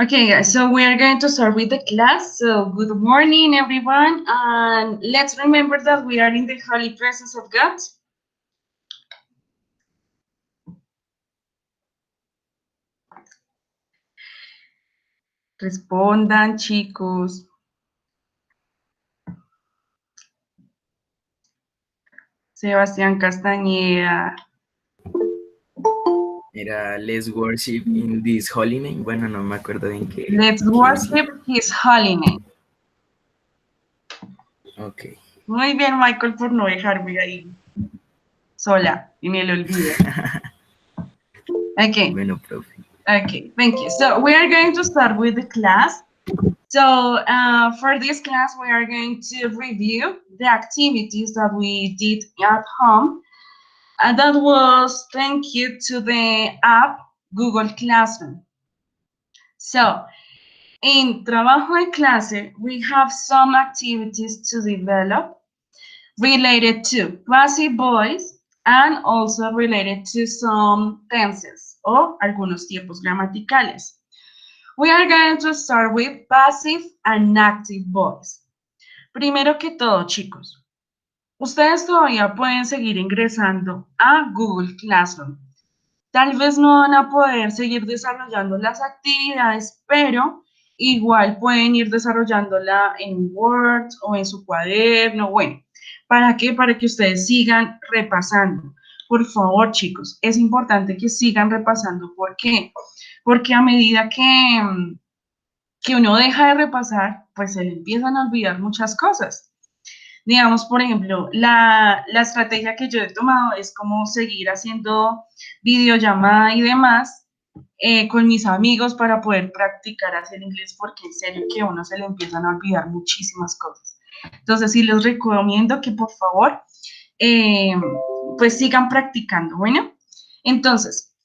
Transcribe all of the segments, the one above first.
Okay, guys, so we are going to start with the class. So good morning, everyone. And let's remember that we are in the holy presence of God. Respondan, chicos. Sebastián Castañeda. Era Let's Worship in This Holy Name. Bueno, no me acuerdo bien Let's qué worship decía. His holy name. Ok. Muy bien, Michael, por no dejarme ahí sola en el olvido. Okay. Bueno, profe. Okay, thank you. So we are going to start with the class. So for this class, we are going to review the activities that we did at home. And that was thank you to the app Google Classroom. So in Trabajo de Clase, we have some activities to develop related to passive voice and also related to some tenses o algunos tiempos gramaticales. We are going to start with passive and active voice. Primero que todo, chicos, ustedes todavía pueden seguir ingresando a Google Classroom. Tal vez no van a poder seguir desarrollando las actividades, pero igual pueden ir desarrollándola en Word o en su cuaderno. Bueno, ¿para qué? Para que ustedes sigan repasando. Por favor, chicos, es importante que sigan repasando. ¿Por qué? Porque a medida que uno deja de repasar, pues se le empiezan a olvidar muchas cosas. Digamos, por ejemplo, la estrategia que yo he tomado es como seguir haciendo videollamada y demás con mis amigos para poder practicar hacer inglés, porque en serio que a uno se le empiezan a olvidar muchísimas cosas. Entonces, sí les recomiendo que por favor, pues sigan practicando, ¿bueno? Entonces,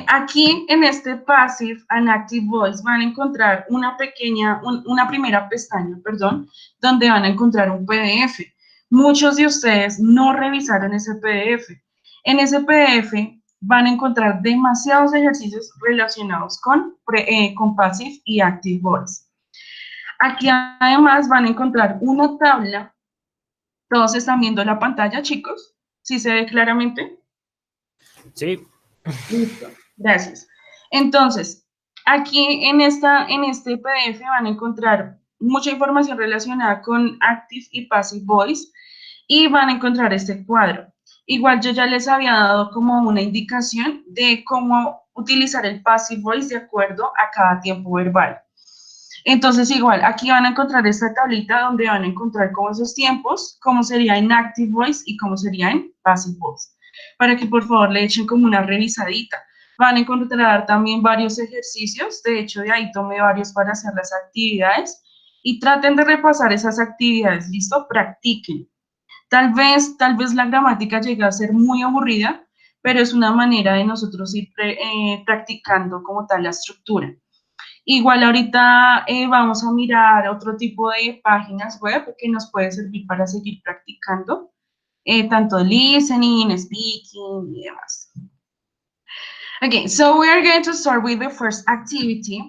aquí en este Passive and Active Voice van a encontrar una primera pestaña, perdón, donde van a encontrar un PDF. Muchos de ustedes no revisaron ese PDF. En ese PDF van a encontrar demasiados ejercicios relacionados con Passive y Active Voice. Aquí además van a encontrar una tabla. ¿Todos están viendo la pantalla, chicos? ¿Sí se ve claramente? Sí. Listo, gracias. Entonces, aquí en este PDF van a encontrar mucha información relacionada con Active y Passive Voice y van a encontrar este cuadro. Igual yo ya les había dado como una indicación de cómo utilizar el Passive Voice de acuerdo a cada tiempo verbal. Entonces, igual, aquí van a encontrar esta tablita donde van a encontrar como esos tiempos, cómo sería en Active Voice y cómo sería en Passive Voice, para que por favor le echen como una revisadita. Van a encontrar también varios ejercicios, de hecho de ahí tomé varios para hacer las actividades y traten de repasar esas actividades, ¿listo? Practiquen. Tal vez la gramática llegue a ser muy aburrida, pero es una manera de nosotros ir practicando como tal la estructura. Igual ahorita vamos a mirar otro tipo de páginas web que nos puede servir para seguir practicando, tanto listening, speaking y demás. Okay, so we are going to start with the first activity.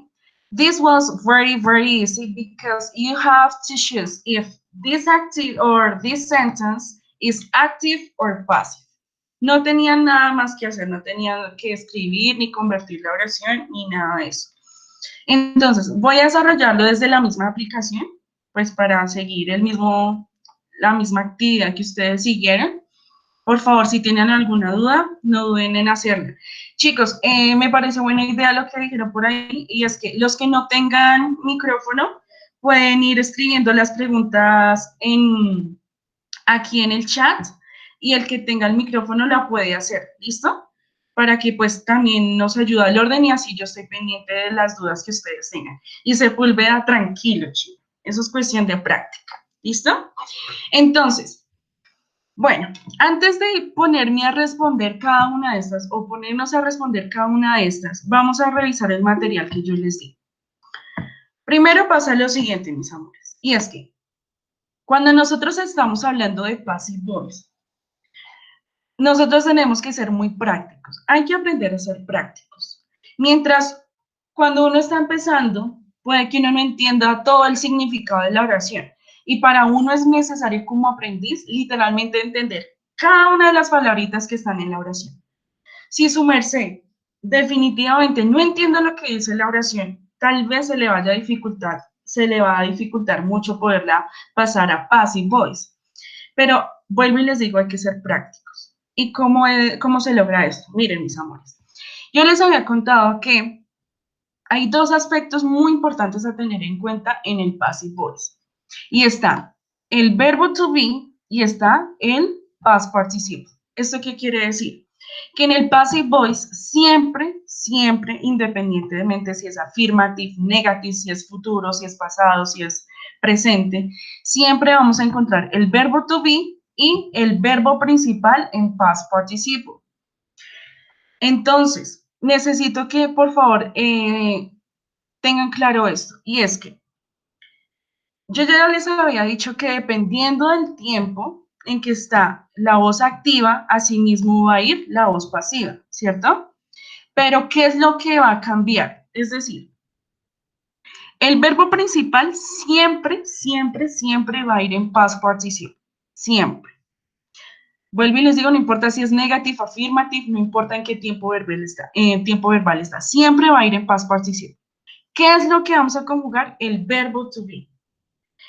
This was very, very easy because you have to choose if this active or this sentence is active or passive. No tenían nada más que hacer, no tenían que escribir ni convertir la oración ni nada de eso. Entonces, voy a desarrollarlo desde la misma aplicación, pues para seguir la misma actividad que ustedes siguieron. Por favor, si tienen alguna duda, no duden en hacerla. Chicos, me parece buena idea lo que dijeron por ahí, y es que los que no tengan micrófono pueden ir escribiendo las preguntas aquí en el chat, y el que tenga el micrófono la puede hacer, ¿listo? Para que pues también nos ayude al orden y así yo estoy pendiente de las dudas que ustedes tengan. Y Sepúlveda, tranquilo, chicos. Eso es cuestión de práctica, ¿listo? Entonces, bueno, antes de ponerme a responder cada una de estas o ponernos a responder cada una de estas, vamos a revisar el material que yo les di. Primero pasa lo siguiente, mis amores, y es que cuando nosotros estamos hablando de passive voice, nosotros tenemos que ser muy prácticos. Hay que aprender a ser prácticos. Mientras, cuando uno está empezando, puede que uno no entienda todo el significado de la oración. Y para uno es necesario como aprendiz, literalmente entender cada una de las palabritas que están en la oración. Si su merced definitivamente no entiende lo que dice la oración, tal vez se le va a dificultar mucho poderla pasar a passive voice. Pero vuelvo y les digo, hay que ser prácticos. ¿Y cómo se logra esto? Miren, mis amores. Yo les había contado que hay dos aspectos muy importantes a tener en cuenta en el passive voice. Y está el verbo to be y está el past participle. ¿Esto qué quiere decir? Que en el passive voice siempre, independientemente si es affirmative, negative, si es futuro, si es pasado, si es presente, siempre vamos a encontrar el verbo to be y el verbo principal en past participle. Entonces, necesito que por favor tengan claro esto, y es que yo ya les había dicho que dependiendo del tiempo en que está la voz activa, asimismo va a ir la voz pasiva, ¿cierto? Pero ¿qué es lo que va a cambiar? Es decir, el verbo principal siempre va a ir en past participle, siempre. Vuelvo y les digo, no importa si es negative, affirmative, no importa en qué tiempo verbal está, siempre va a ir en past participle. ¿Qué es lo que vamos a conjugar? El verbo to be.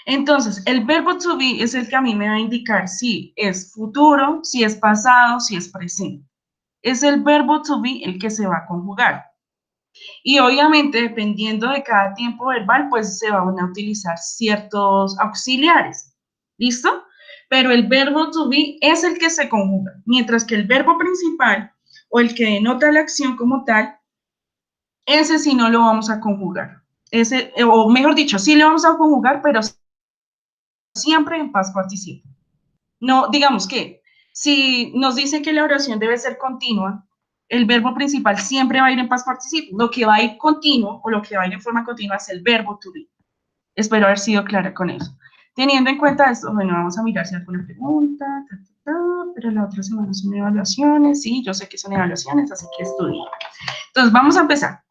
Entonces, el verbo to be es el que a mí me va a indicar si es futuro, si es pasado, si es presente. Es el verbo to be el que se va a conjugar. Y obviamente, dependiendo de cada tiempo verbal, pues se van a utilizar ciertos auxiliares. ¿Listo? Pero el verbo to be es el que se conjuga, mientras que el verbo principal o el que denota la acción como tal, ese sí no lo vamos a conjugar. Ese, o mejor dicho, sí lo vamos a conjugar, pero siempre en past participle. No, digamos que si nos dice que la oración debe ser continua, el verbo principal siempre va a ir en past participle. Lo que va a ir continuo o lo que va a ir en forma continua es el verbo to be. Espero haber sido clara con eso. Teniendo en cuenta esto, bueno, vamos a mirar si hay alguna pregunta, pero la otra semana son evaluaciones, sí, yo sé que son evaluaciones, así que estudien. Entonces, vamos a empezar.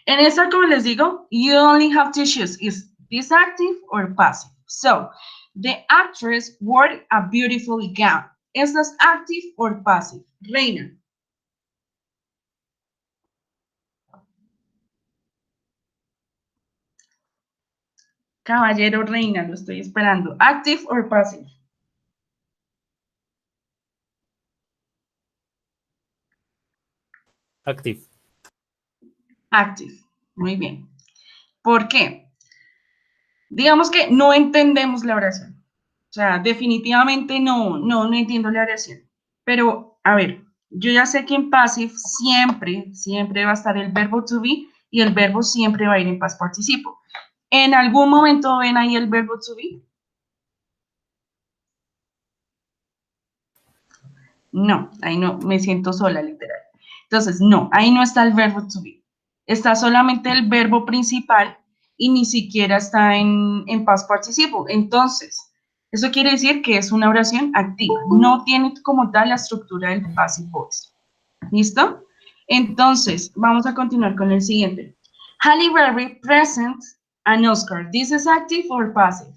En esta, como les digo, you only have to choose, is this active or passive? So, the actress wore a beautiful gown. ¿Es this active or passive? Reina. Caballero, reina, lo estoy esperando. Active or passive? Active. Active. Muy bien. ¿Por qué? Digamos que no entendemos la oración. O sea, definitivamente no entiendo la oración. Pero, a ver, yo ya sé que en passive siempre va a estar el verbo to be y el verbo siempre va a ir en past participle. ¿En algún momento ven ahí el verbo to be? No, ahí no, me siento sola, literal. Entonces, no, ahí no está el verbo to be. Está solamente el verbo principal y ni siquiera está en past participle. Entonces, eso quiere decir que es una oración activa. No tiene como tal la estructura del passive voice. ¿Listo? Entonces, vamos a continuar con el siguiente. Halle Berry presents an Oscar. ¿This is active or passive?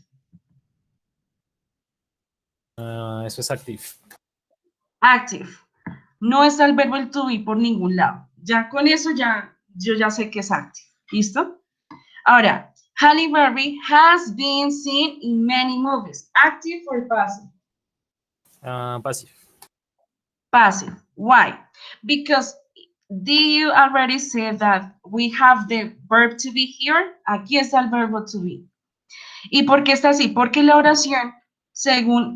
Eso es active. Active. No está el verbo el to be por ningún lado. Ya con eso yo ya sé que es active. ¿Listo? Ahora, Halle Berry has been seen in many movies. Active or passive? Passive. Passive. Why? Because did you already say that we have the verb to be here? Aquí está el verbo to be. ¿Y por qué está así? Porque la oración,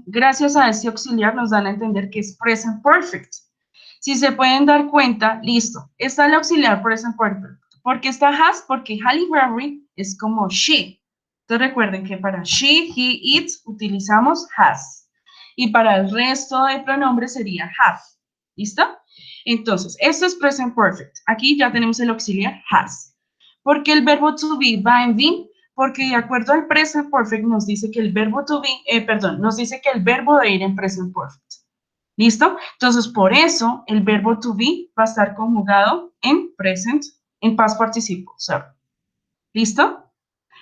gracias a este auxiliar, nos dan a entender que es present perfect. Si se pueden dar cuenta, listo, está el auxiliar present perfect. ¿Por qué está has? Porque Halle Berry es como she. Entonces recuerden que para she, he, it utilizamos has. Y para el resto de pronombres sería have. ¿Listo? Entonces, esto es present perfect. Aquí ya tenemos el auxiliar has. ¿Por qué el verbo to be va en been? Porque de acuerdo al present perfect nos dice que el verbo to be, nos dice que el verbo debe ir en present perfect. ¿Listo? Entonces, por eso el verbo to be va a estar conjugado en present, en past participle, sorry. ¿Listo?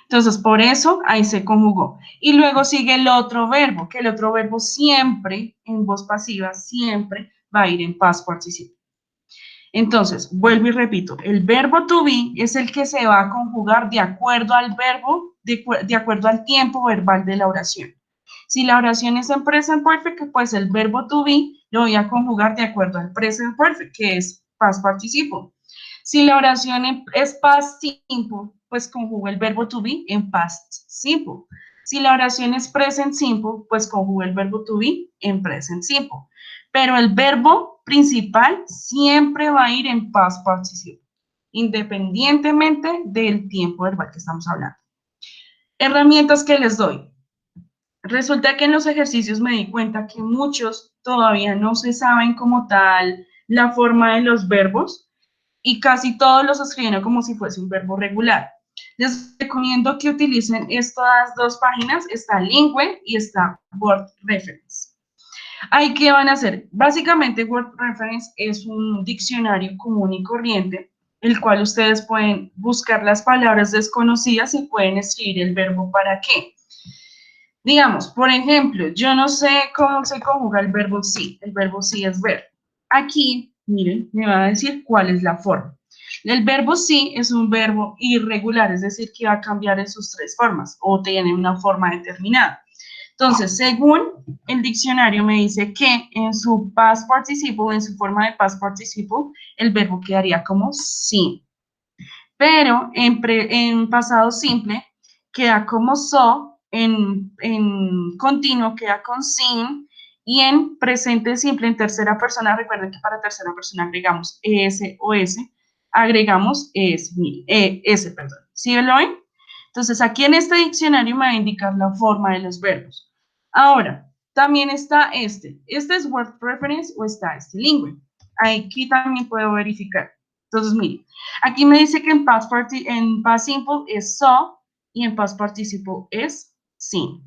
Entonces, por eso ahí se conjugó. Y luego sigue el otro verbo, que el otro verbo siempre, en voz pasiva, siempre va a ir en past participle. Entonces, vuelvo y repito, el verbo to be es el que se va a conjugar de acuerdo al verbo, de acuerdo al tiempo verbal de la oración. Si la oración es en present perfect, pues el verbo to be lo voy a conjugar de acuerdo al present perfect, que es past participle. Si la oración es past simple, pues conjugo el verbo to be en past simple. Si la oración es present simple, pues conjugo el verbo to be en present simple. Pero el verbo principal siempre va a ir en past participle, independientemente del tiempo verbal que estamos hablando. Herramientas que les doy. Resulta que en los ejercicios me di cuenta que muchos todavía no se saben como tal la forma de los verbos y casi todos los escribieron como si fuese un verbo regular. Les recomiendo que utilicen estas dos páginas, está Lingüe y está Word Reference. ¿Ahí qué van a hacer? Básicamente Word Reference es un diccionario común y corriente, el cual ustedes pueden buscar las palabras desconocidas y pueden escribir el verbo para qué. Digamos, por ejemplo, yo no sé cómo se conjuga el verbo sí. El verbo sí es ver. Aquí, miren, me va a decir cuál es la forma. El verbo sí es un verbo irregular, es decir, que va a cambiar en sus tres formas o tiene una forma determinada. Entonces, según el diccionario me dice que en su past participle, en su forma de past participle, el verbo quedaría como sí. Pero en pasado simple queda como so, en continuo queda con sin, y en presente simple, en tercera persona, recuerden que para tercera persona agregamos es o s, agregamos s, perdón. ¿Sí lo ven? Entonces, aquí en este diccionario me va a indicar la forma de los verbos. Ahora, también está este. ¿Este es Word Reference o está este Lingüe? Aquí también puedo verificar. Entonces, miren, aquí me dice que en past simple es so y en past participle es sin.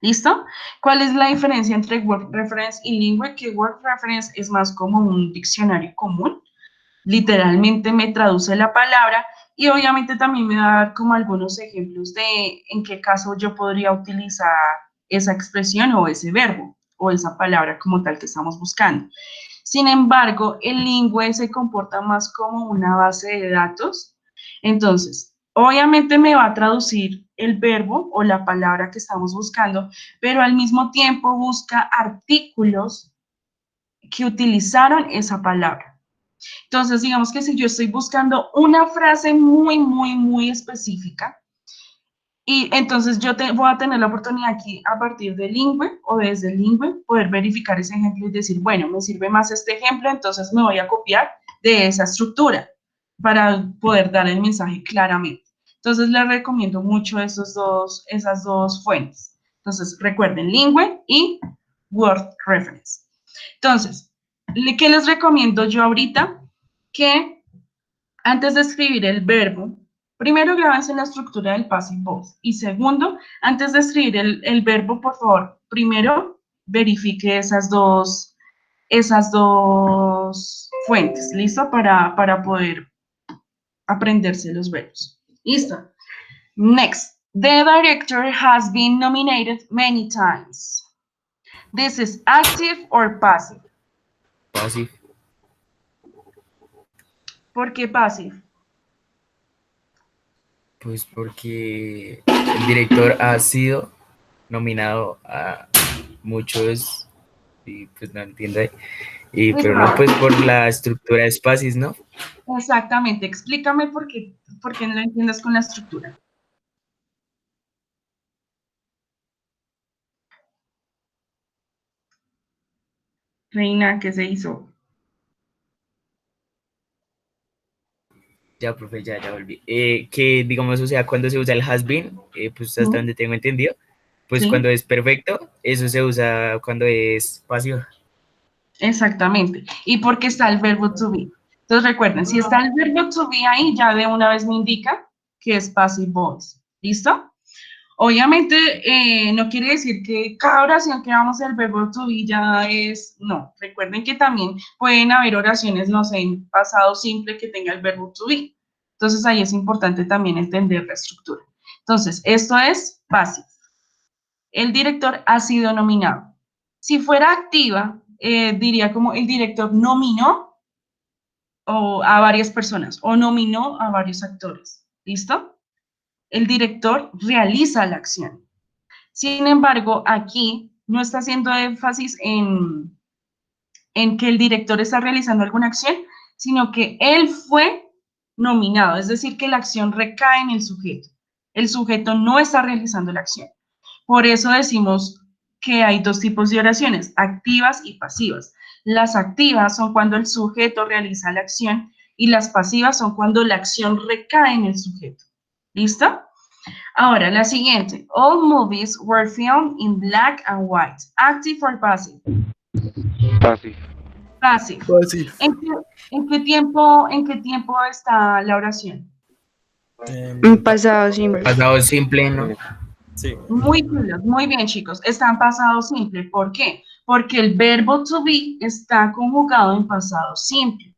¿Listo? ¿Cuál es la diferencia entre Word Reference y Lingüe? Que Word Reference es más como un diccionario común. Literalmente me traduce la palabra y obviamente también me va a dar como algunos ejemplos de en qué caso yo podría utilizar esa expresión o ese verbo o esa palabra como tal que estamos buscando. Sin embargo, el Lingüe se comporta más como una base de datos. Entonces, obviamente me va a traducir el verbo o la palabra que estamos buscando, pero al mismo tiempo busca artículos que utilizaron esa palabra. Entonces, digamos que si yo estoy buscando una frase muy específica, y entonces yo voy a tener la oportunidad aquí a partir de Lingüe o desde Lingüe poder verificar ese ejemplo y decir, bueno, me sirve más este ejemplo, entonces me voy a copiar de esa estructura para poder dar el mensaje claramente. Entonces les recomiendo mucho esas dos fuentes. Entonces recuerden Lingüe y Word Reference. Entonces, ¿qué les recomiendo yo ahorita? Que antes de escribir el verbo, primero grábense la estructura del passive voice. Y segundo, antes de escribir el verbo, por favor, primero verifique esas dos fuentes, ¿listo? Para poder aprenderse los verbos. ¿Listo? Next, the director has been nominated many times. This is active or passive? Passive. ¿Por qué passive? Pues porque el director ha sido nominado a muchos, y pues no entiendo, pero no, pues por la estructura de espacios, ¿no? Exactamente, explícame por qué no lo entiendes con la estructura. Reina, ¿qué se hizo? Ya, profe, ya volví. Que digamos, o sea, cuando se usa el has been, pues hasta donde tengo entendido, pues ¿Sí? cuando es perfecto, eso se usa cuando es pasivo. Exactamente. ¿Y por qué está el verbo to be? Entonces recuerden, si está el verbo to be ahí, ya de una vez me indica que es passive voice. ¿Listo? Obviamente, no quiere decir que cada oración que vamos el verbo to be ya es, no, recuerden que también pueden haber oraciones, no sé, en pasado simple que tenga el verbo to be. Entonces, ahí es importante también entender la estructura. Entonces, esto es passive. El director ha sido nominado. Si fuera activa, diría como el director nominó a varias personas o nominó a varios actores. ¿Listo? El director realiza la acción. Sin embargo, aquí no está haciendo énfasis en que el director está realizando alguna acción, sino que él fue nominado, es decir, que la acción recae en el sujeto. El sujeto no está realizando la acción. Por eso decimos que hay dos tipos de oraciones, activas y pasivas. Las activas son cuando el sujeto realiza la acción y las pasivas son cuando la acción recae en el sujeto. ¿Listo? Ahora, la siguiente. All movies were filmed in black and white. Active or passive? Passive. Passive. Passive. ¿En qué tiempo está la oración? Pasado simple. Pasado simple, ¿no? Sí. Muy bien, chicos. Está en pasado simple. ¿Por qué? Porque el verbo to be está conjugado en pasado simple.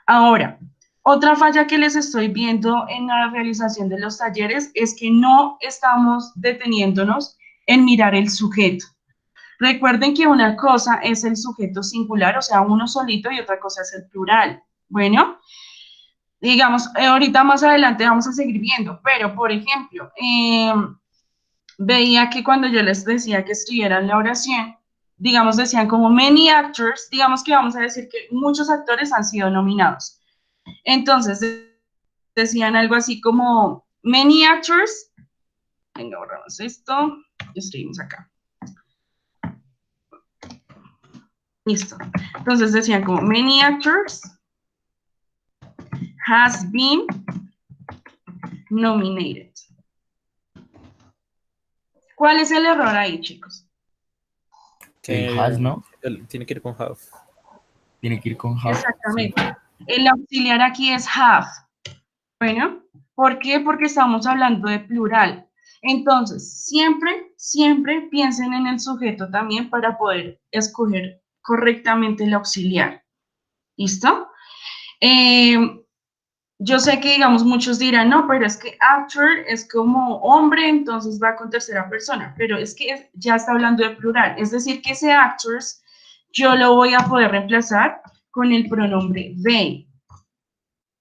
Ahora, otra falla que les estoy viendo en la realización de los talleres es que no estamos deteniéndonos en mirar el sujeto. Recuerden que una cosa es el sujeto singular, o sea, uno solito, y otra cosa es el plural. Bueno, digamos, ahorita más adelante vamos a seguir viendo, pero, por ejemplo, veía que cuando yo les decía que escribieran la oración, digamos, decían como many actors, digamos que vamos a decir que muchos actores han sido nominados. Entonces, decían algo así como many actors, venga, borramos esto, escribimos acá. Listo. Entonces decían como many actors has been nominated. ¿Cuál es el error ahí, chicos? El has, ¿no? Tiene que ir con have. Tiene que ir con have. Exactamente. El auxiliar aquí es have. Bueno, ¿por qué? Porque estamos hablando de plural. Entonces, siempre piensen en el sujeto también para poder escoger correctamente el auxiliar. ¿Listo? Yo sé que, digamos, muchos dirán, no, pero es que actor es como hombre, entonces va con tercera persona, pero es que ya está hablando de plural, es decir, que ese actors yo lo voy a poder reemplazar con el pronombre they.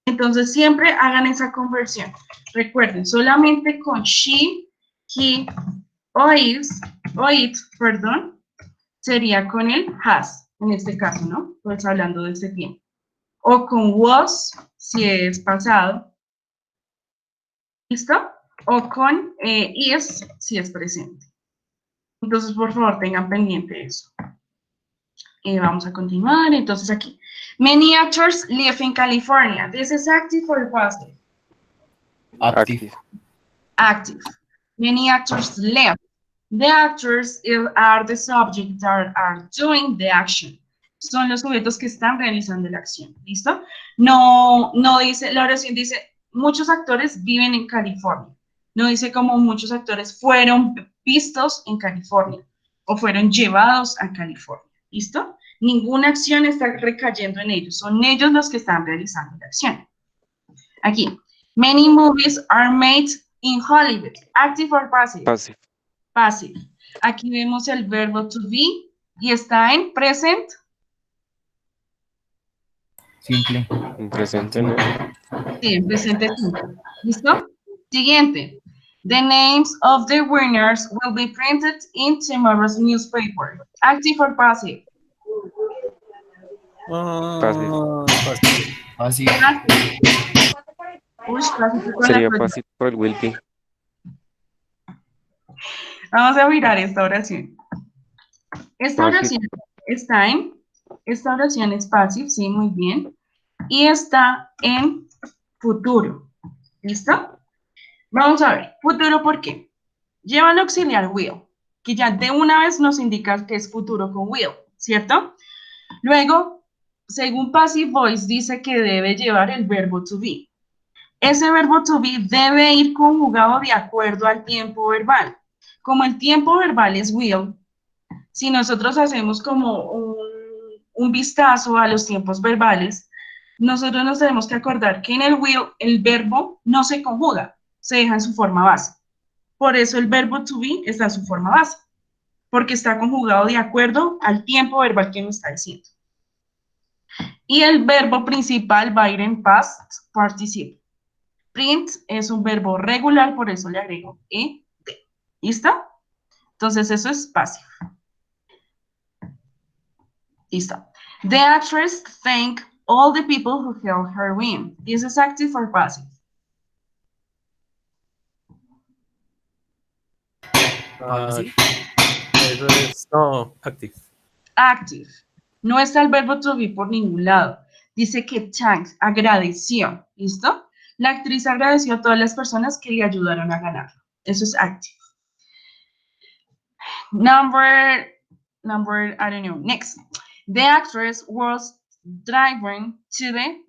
Entonces, siempre hagan esa conversión. Recuerden, solamente con she, he, o it, sería con el has, en este caso, ¿no? Pues hablando de ese tiempo. O con was, si es pasado, ¿listo? O con is, si es presente. Entonces, por favor, tengan pendiente eso. Vamos a continuar, entonces aquí. Many actors live in California. This is active or passive? Active. Active. Many actors live. The actors are the subject that are doing the action. Son los sujetos que están realizando la acción, ¿listo? No dice, la oración dice, muchos actores viven en California. No dice como muchos actores fueron vistos en California o fueron llevados a California, ¿listo? Ninguna acción está recayendo en ellos, son ellos los que están realizando la acción. Aquí, many movies are made in Hollywood. Active or passive? Passive. Passive. Aquí vemos el verbo to be y está en present. Simple. En presente, ¿no? Sí, en presente simple. ¿Listo? Siguiente. The names of the winners will be printed in tomorrow's newspaper. Active or passive? Passive. Passive. Uy, passive con la Sería cosa. passive por el will be. Vamos a mirar esta oración. Esta Passive. oración esta oración es passive, sí, muy bien. Y está en futuro. ¿Listo? Vamos a ver, futuro, ¿por qué? Lleva el auxiliar will, que ya de una vez nos indica que es futuro con will, ¿cierto? Luego, según Passive Voice, dice que debe llevar el verbo to be. ese verbo to be debe ir conjugado de acuerdo al tiempo verbal. Como el tiempo verbal es will, si nosotros hacemos como un vistazo a los tiempos verbales, nosotros nos tenemos que acordar que en el will el verbo no se conjuga, se deja en su forma base. Por eso el verbo to be está en su forma base, porque está conjugado de acuerdo al tiempo verbal que nos está diciendo. Y el verbo principal va a ir en past participle. Print es un verbo regular, por eso le agrego ed. ¿Listo? Entonces eso es passive. Listo. The actress thanked all the people who helped her win. This is active or passive? ¿Passive? Eso es, no, active. Active. No está el verbo to be por ningún lado. Dice que thanks, agradeció. ¿Listo? La actriz agradeció a todas las personas que le ayudaron a ganar. Eso es active. Number, I don't know, next. The actress was driven to the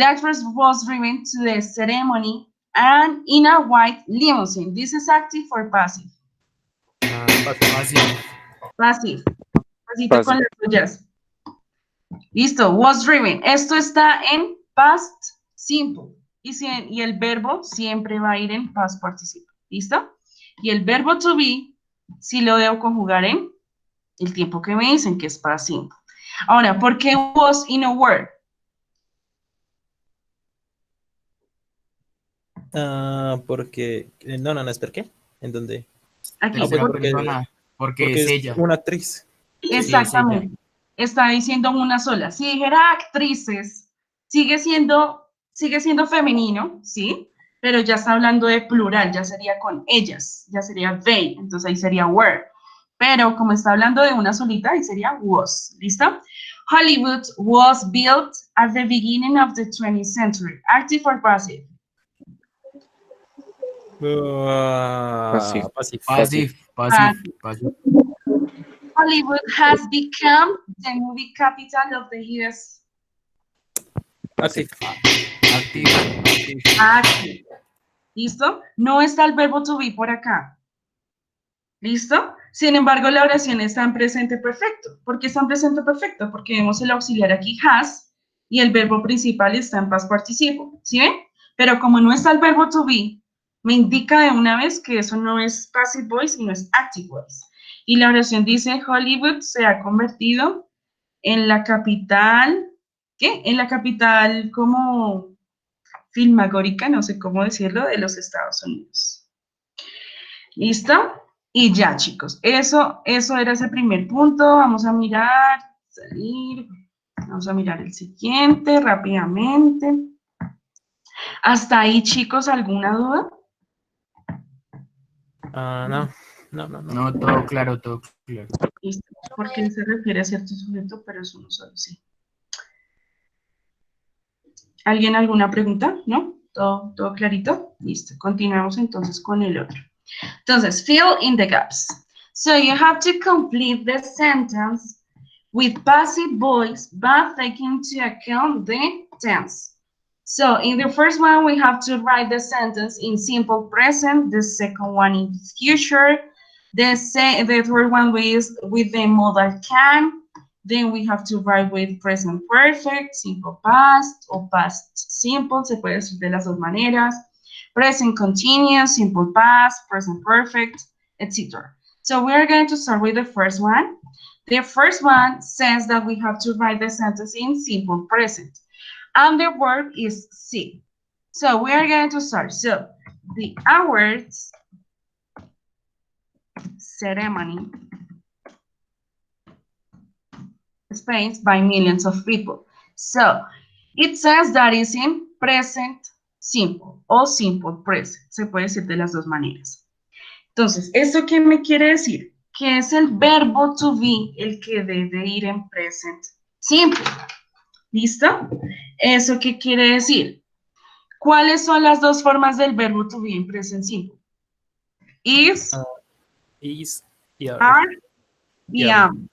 actress was driven to the ceremony and in a white limousine. This is active or passive? Passive. Passive. Pasito con las tuyas. Listo, was driven. Esto está en past simple. Y el verbo siempre va a ir en past participle. ¿Listo? Y el verbo to be, sí lo debo conjugar en el tiempo que me dicen, que es past simple. Ahora, ¿por qué was y no were? Porque, no, es ¿por qué? ¿En dónde? Aquí. Tercera porque- persona, porque es ella. una actriz. Exactamente. Está diciendo una sola. Si dijera actrices, sigue siendo femenino, ¿sí? Pero ya está hablando de plural, ya sería con ellas, ya sería they, entonces ahí sería were. Pero como está hablando de una solita, ahí sería was, ¿listo? Hollywood was built at the beginning of the 20th century. Active or passive? Passive. Passive. Hollywood has become the movie capital of the US. Active. Active. ¿Listo? No está el verbo to be por acá. ¿Listo? Sin embargo, la oración está en presente perfecto. ¿Por qué está en presente perfecto? Porque vemos el auxiliar aquí, has, y el verbo principal está en past participle. ¿Sí ven? Pero como no está el verbo to be, me indica de una vez que eso no es passive voice, sino es active voice. Y la oración dice, Hollywood se ha convertido en la capital, ¿qué? En la capital como filmagórica, no sé cómo decirlo, de los Estados Unidos. ¿Listo? Y ya, chicos, eso era ese primer punto. Vamos a mirar, salir, vamos a mirar el siguiente rápidamente. ¿Hasta ahí, chicos, alguna duda? No. No, todo claro. Listo, porque se refiere a cierto sujeto, pero es uno solo, sí. ¿Alguien alguna pregunta? ¿No? ¿Todo clarito? Listo, continuamos entonces con el otro. Entonces, fill in the gaps. So you have to complete the sentence with passive voice, but taking into account the tense. So in the first one, we have to write the sentence in simple present, the second one in future, the third one with the modal can. Then we have to write with present perfect, simple past, o past simple, se puede decir de las dos maneras. Present continuous, simple past, present perfect, etc. So we are going to start with the first one. The first one says that we have to write the sentence in simple present. And the verb is see. So we are going to start. So the awards ceremony spent by millions of people. So it says that is in present simple o simple present. Se puede decir de las dos maneras. Entonces, ¿esto qué me quiere decir? Que es el verbo to be el que debe ir en present simple. ¿Listo? ¿Eso qué quiere decir? ¿Cuáles son las dos formas del verbo to be en present simple? Is Is y are y am.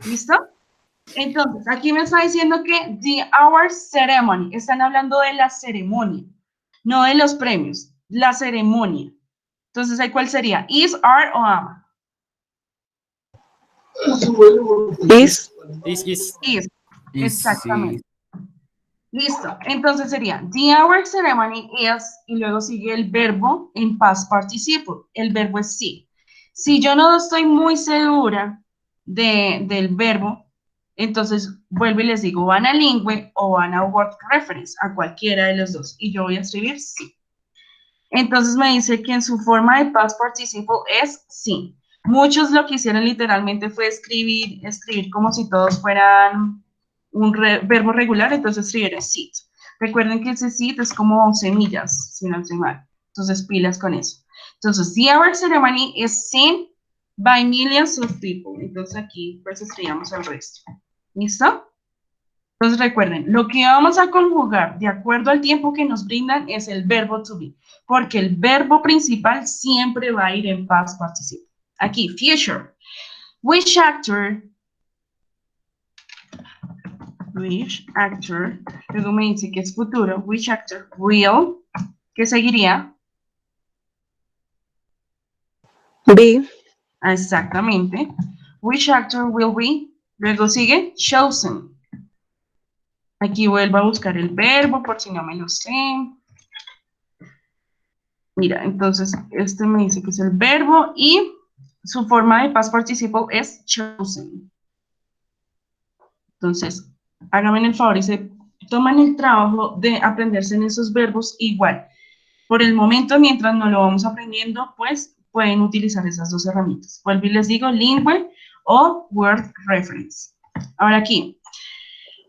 ¿Listo? Entonces, aquí me está diciendo que the award ceremony, están hablando de la ceremonia, no de los premios, la ceremonia. Entonces, ¿ahí cuál sería? Is, are o am? Is. Is. Is, Y exactamente. sí, Listo. Entonces sería, the award ceremony is, y luego sigue el verbo en past participle. El verbo es sí. Si yo no estoy muy segura del verbo, entonces vuelvo y les digo, van a lingüe o van a word reference, a cualquiera de los dos. Y yo voy a escribir sí. Entonces me dice que en su forma de past participle es sí. Muchos lo que hicieron literalmente fue escribir como si todos fueran un verbo regular, entonces escribieron seed. Recuerden que ese seed es como semillas, si no estoy mal. Entonces pilas con eso. Entonces, the award ceremony is seen by millions of people. Entonces aquí pues escribamos el resto. ¿Listo? Entonces recuerden, lo que vamos a conjugar de acuerdo al tiempo que nos brindan es el verbo to be, porque el verbo principal siempre va a ir en past participle. Aquí, future. Which actor, luego me dice que es futuro, which actor will, ¿qué seguiría? Be. Exactamente. Which actor will be, luego sigue chosen. Aquí vuelvo a buscar el verbo por si no me lo sé. Mira, entonces este me dice que es el verbo y su forma de past participle es chosen. Entonces, háganme el favor y se toman el trabajo de aprenderse en esos verbos igual. Por el momento, mientras no lo vamos aprendiendo, pues pueden utilizar esas dos herramientas. Vuelvo y les digo, lingüe o word reference. Ahora aquí,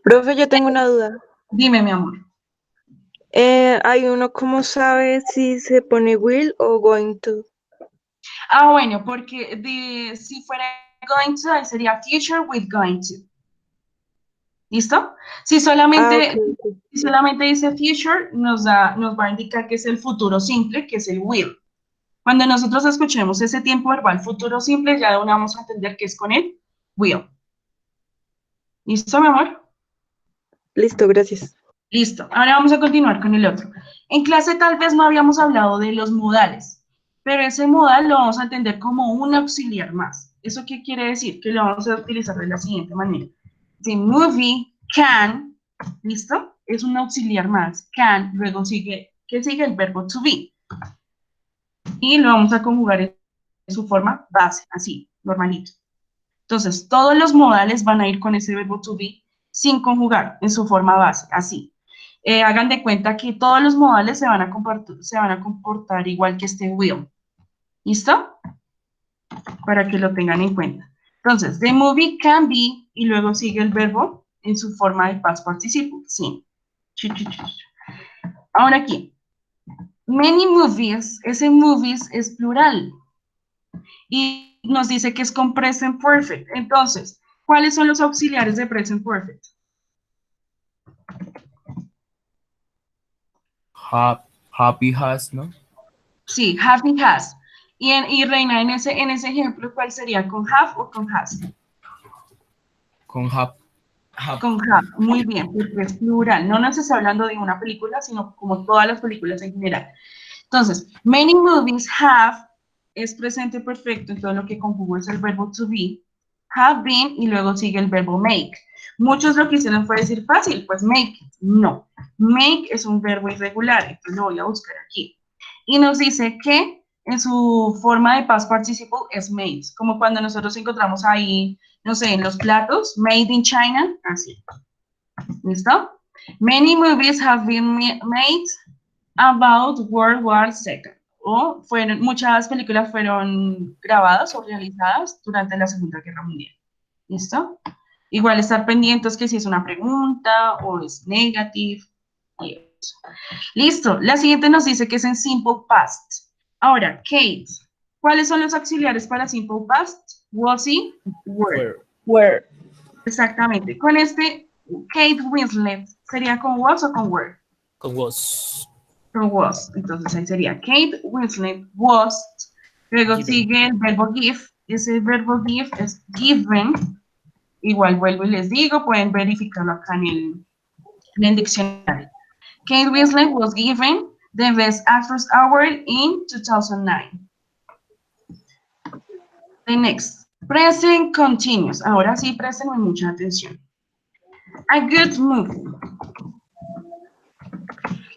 Profe, yo tengo una duda. dime, mi amor. Hay uno, ¿cómo sabe si se pone will o going to? Ah, bueno, porque si fuera going to, ahí sería future with going to. ¿Listo? Si solamente, Ok. si solamente dice future, nos va a indicar que es el futuro simple, que es el will. Cuando nosotros escuchemos ese tiempo verbal futuro simple, ya de una vamos a entender que es con el will. ¿Listo, mi amor? Listo, gracias. Listo. Ahora vamos a continuar con el otro. En clase tal vez no habíamos hablado de los modales, pero ese modal lo vamos a entender como un auxiliar más. ¿Eso qué quiere decir? Que lo vamos a utilizar de la siguiente manera. The movie can, ¿listo? Es un auxiliar más. Can, luego sigue, ¿qué sigue? El verbo to be. Y lo vamos a conjugar en su forma base, así, normalito. Entonces, todos los modales van a ir con ese verbo to be sin conjugar, en su forma base, así. Hagan de cuenta que todos los modales se van a comportar igual que este will. ¿Listo? Para que lo tengan en cuenta. Entonces, the movie can be, y luego sigue el verbo en su forma de past participle, sí. Ahora aquí, many movies, ese movies es plural. Y nos dice que es con present perfect. Entonces, ¿cuáles son los auxiliares de present perfect? happy has, ¿no? Sí, have y has. Y Reina, en ese ejemplo, ¿cuál sería? ¿Con have o con has? Con have. Con have, muy bien, porque es plural. No nos está hablando de una película, sino como todas las películas en general. Entonces, many movies have es presente perfecto, entonces lo que conjugó es el verbo to be, have been, y luego sigue el verbo make. Muchos lo que hicieron fue decir fácil, pues make it. No, make es un verbo irregular, entonces lo voy a buscar aquí. Y nos dice que en su forma de past participle es made, como cuando nosotros encontramos ahí, no sé, en los platos, made in China, así. ¿Listo? Many movies have been made about World War II. O muchas películas fueron grabadas o realizadas durante la Segunda Guerra Mundial. ¿Listo? Igual estar pendientes que si es una pregunta o es negative. Y eso. Listo. La siguiente nos dice que es en simple past. Ahora, Kate, ¿cuáles son los auxiliares para simple past? Was y were. Where. Exactamente. Con este, Kate Winslet, ¿sería con was o con were? Con was. Con was. Entonces ahí sería Kate Winslet was. Luego Given. sigue el verbo give. Ese verbo give es given. igual vuelvo y les digo, pueden verificarlo acá en el diccionario. Kate Winslet was given the Best Actress Award in 2009. The next, present continuous. Ahora sí, presten mucha atención. A good movie.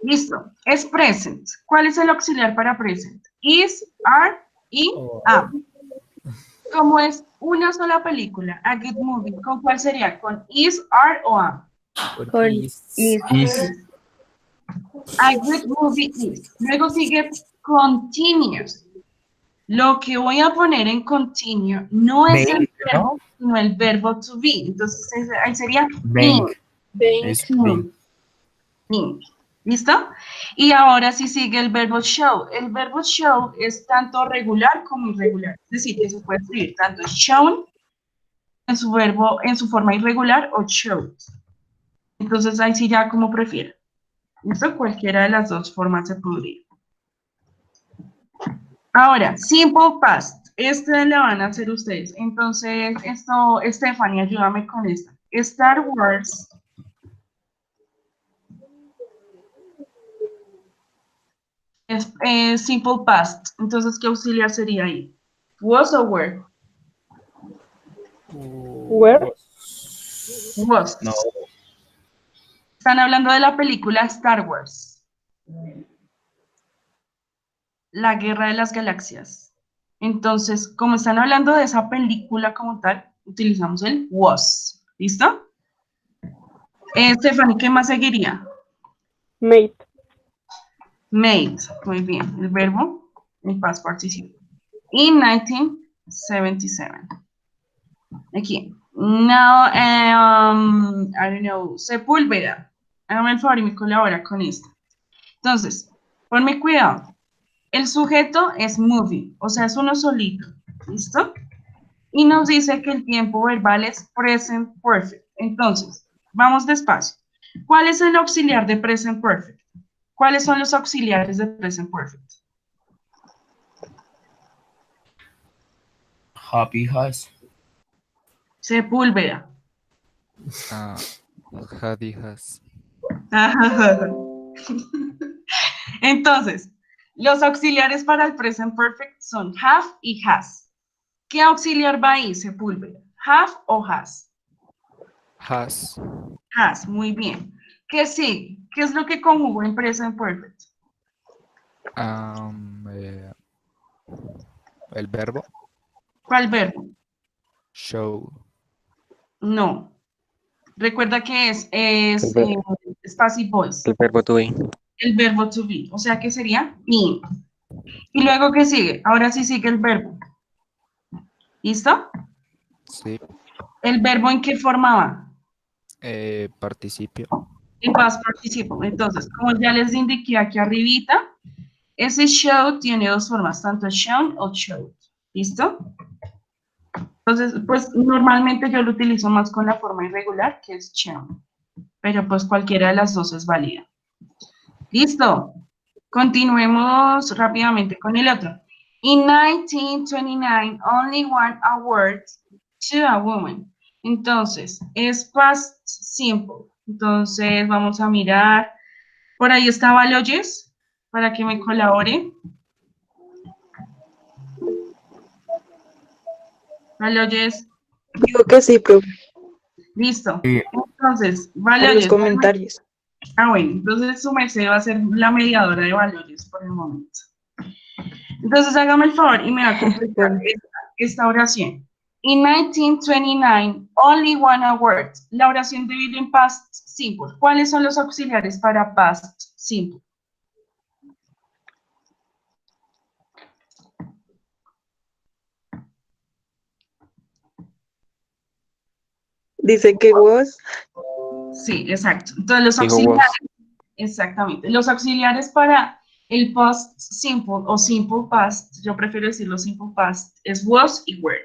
Listo, es present. ¿Cuál es el auxiliar para present? Is, are y am. Como es una sola película, a good movie, ¿con cuál sería? ¿Con is, are o am? Con Is. A good movie is. Luego sigue continuous. Lo que voy a poner en continuo no es el verbo, sino el verbo to be. Entonces ahí sería Being. being. Es being. Being. ¿Listo? Y ahora sí sigue el verbo show. El verbo show es tanto regular como irregular. Es decir, que se puede escribir tanto shown en su verbo, en su forma irregular o showed. Entonces ahí sí ya como prefiero. ¿Listo? Cualquiera de las dos formas se podría. Ahora, simple past. Este lo van a hacer ustedes. Entonces, esto, Stephanie, ayúdame con esto. Star Wars. Es simple past. Entonces, ¿qué auxiliar sería ahí? Was o were? Where? Was. No. Están hablando de la película Star Wars. La Guerra de las Galaxias. Entonces, como están hablando de esa película como tal, utilizamos el was. ¿Listo? Stephanie, ¿qué más seguiría? Made. Made. Muy bien. El verbo, el past participle. In 1977. Aquí. Now, I don't know, Sepúlveda. Hágame el favor y me colabora con esto. Entonces, ponme cuidado. El sujeto es movie, o sea, es uno solito. ¿Listo? Y nos dice que el tiempo verbal es present perfect. Entonces, vamos despacio. ¿Cuál es el auxiliar de present perfect? ¿Cuáles son los auxiliares de present perfect? Happy has. Sepúlveda. Hadi has. Entonces, los auxiliares para el present perfect son have y has. ¿Qué auxiliar va ahí, Sepúlveda? ¿Have o has? Has. Has, muy bien. ¿Qué sigue? ¿Qué es lo que conjugo en present perfect? El verbo. ¿Cuál verbo? Show. No. Recuerda que es passive voice. El verbo to be. El verbo to be. O sea que sería being. ¿Y luego qué sigue? Ahora sí sigue el verbo. ¿Listo? Sí. ¿El verbo en qué forma va? Participio. En past participle. Entonces, como ya les indiqué aquí arribita, ese show tiene dos formas, tanto shown o showed. ¿Listo? Entonces, pues normalmente yo lo utilizo más con la forma irregular, que es shown. Pero pues cualquiera de las dos es válida. ¿Listo? Continuemos rápidamente con el otro. In 1929, only one award to a woman. Entonces, es past simple. Entonces, vamos a mirar. Por ahí está Baloyes, para que me colabore. Baloyes, Digo que sí, profe, listo. Sí. Entonces, en los Baloyes. comentarios. Bueno, entonces su merced va a ser la mediadora de Baloyes por el momento. Entonces, hágame el favor y me va a completar Bueno. esta oración. In 1929, only one award. La oración debe ir en past simple. ¿Cuáles son los auxiliares para past simple? Dice que was. Sí, exacto. Entonces, los Dijo auxiliares, was. exactamente. Los auxiliares para el past simple o simple past, yo prefiero decirlo simple past, es was y were.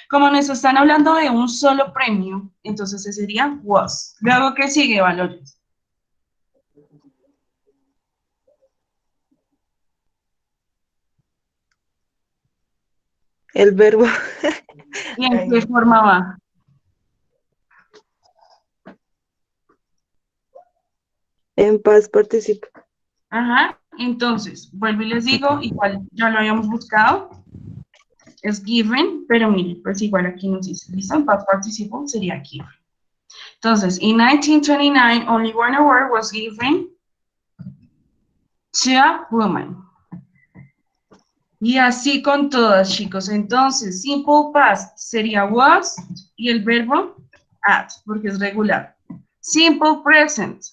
Como nos están hablando de un solo premio, entonces ese sería was. Luego, ¿qué sigue, Valores? El verbo. ¿Y en qué forma va? En past participle. Ajá, entonces, vuelvo y les digo, igual ya lo habíamos buscado, es given, pero miren, pues igual aquí nos dice, ¿listo? En past participle sería given. Entonces, in 1929, only one award was given to a woman. Y así con todas, chicos. Entonces, simple past sería was y el verbo at, porque es regular. Simple present.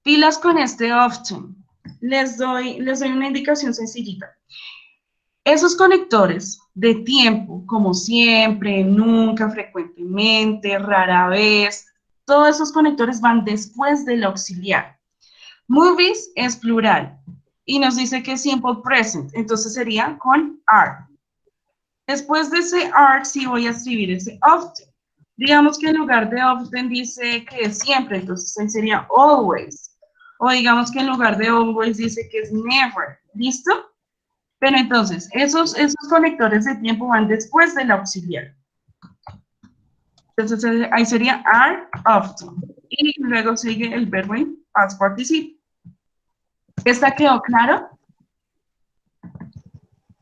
Pilas con este often. Les doy una indicación sencillita. Esos conectores de tiempo, como siempre, nunca, frecuentemente, rara vez, todos esos conectores van después del auxiliar. Movies es plural y nos dice que es simple present, entonces sería con are. Después de ese are, sí voy a escribir ese often. Digamos que en lugar de often dice que es siempre, entonces ahí sería always. O digamos que en lugar de always dice que es never. ¿Listo? Pero entonces, esos conectores de tiempo van después del auxiliar. Entonces, ahí sería are often. Y luego sigue el verbo en past participle. ¿Esta quedó claro?